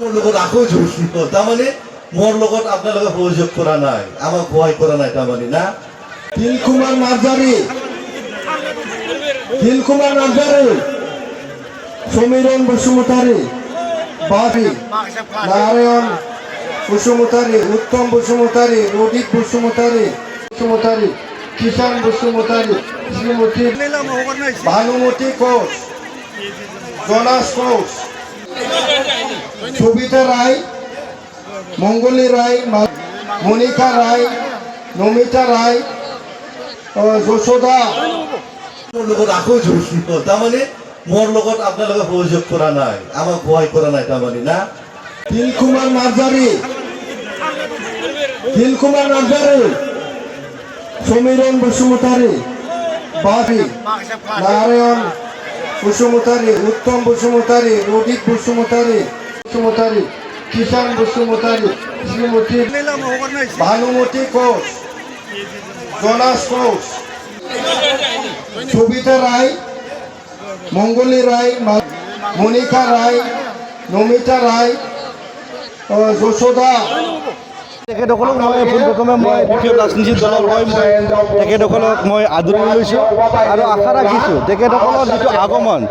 মোৰ লগত আকৌ জড়িত তাৰমানে মোৰ লগত আপোনালোকে সহযোগ কৰা নাই আমাক সহায় কৰা নাই তাৰমানে না তিলকুমার নার্জারি সমীরণ বসুমতারি বাবি নারায়ণ বসুমতারি উত্তম বসুমতারি রোডিক বসুমতারি কিষাণ বসুমতারি শ্রীমতী ভানুমতী ঘোষ জনাস ঘোষ সবিতা রায় মঙ্গলী রায় মনিকা রায় নমিতা রায় যশোদা মোৰ লগত আকৌ জড়িত তাৰমানে মোৰ লগত আপোনালোকে সহযোগ কৰা নাই আমাক সহায় কৰা নাই তাৰমানে না তিলকুমার নার্জারি সমীরণ বসুমতারি বাবি নারায়ণ বসুমতারি উত্তম বসুমতারি রোডিক বসুমতারি কিষাণ বসুমতারি শ্রীমতী ভানুমতী ঘোষ জনাস ঘোষ সবিতা রায় মঙ্গলী রায় মনিকা রায় নমিতা রায় যশোদা তেখেতসকলক মই পোনপ্ৰথমে মই বিশেষ ৰাজনীতিৰ দলৰ হৈ মই তেখেতসকলক মই আদৰি লৈছোঁ আৰু আশা ৰাখিছোঁ তেখেতসকলৰ যিটো আগমন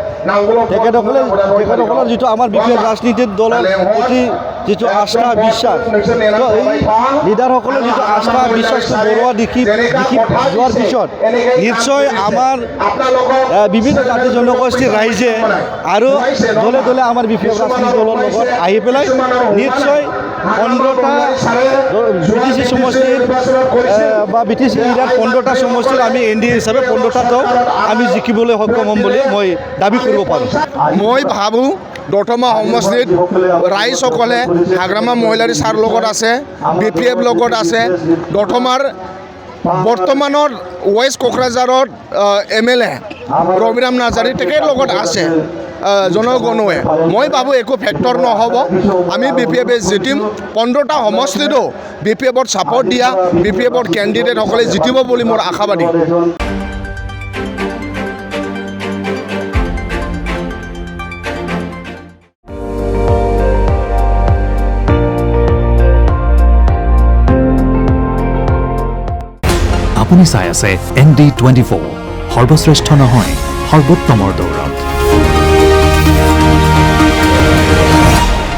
তেখেতসকলৰ যিটো আমাৰ বিশেষ ৰাজনীতিৰ দলৰ প্ৰতি যিটো আস্থা বিশ্বাস তো এই লিডাৰসকলৰ যিটো আস্থা বিশ্বাসটো বঢ়োৱা দেখি যোৱাৰ পিছত নিশ্চয় আমাৰ বিভিন্ন জাতি জনগোষ্ঠীৰ ৰাইজে আৰু দলে দলে আমাৰ বিশেষ ৰাজনীতিৰ দলৰ লগত আহি পেলাই নিশ্চয় 15টা BTC সমষ্টিৰ বা BTC এৰিয়াত 15টা সমষ্টিৰ আমি NDA হিচাপে 15টাতো আমি জিকিবলৈ সক্ষম হ'ম বুলি মই দাবী কৰিব পাৰোঁ। মই ভাবোঁ দতমা সমষ্টিত ৰাইজসকলে হাগ্ৰামা মহিলাৰী ছাৰ লগত আছে BPF লগত আছে দতমাৰ বৰ্তমানৰ ৱেষ্ট কোকৰাঝাৰত MLA ৰবিৰাম নাৰ্জাৰী তেখেতৰ লগত আছে জনগণে মই ভাবোঁ একো ফেক্টৰ নহ'ব আমি BPF জিতিম 15টা সমষ্টিতো BPFত ছাপৰ্ট দিয়া BPFৰ কেণ্ডিডেটসকলে জিতিব বুলি মোৰ আশাবাদী। আপুনি চাই আছে ND24 সৰ্বশ্ৰেষ্ঠ নহয় সৰ্বোত্তমৰ দৌৰত।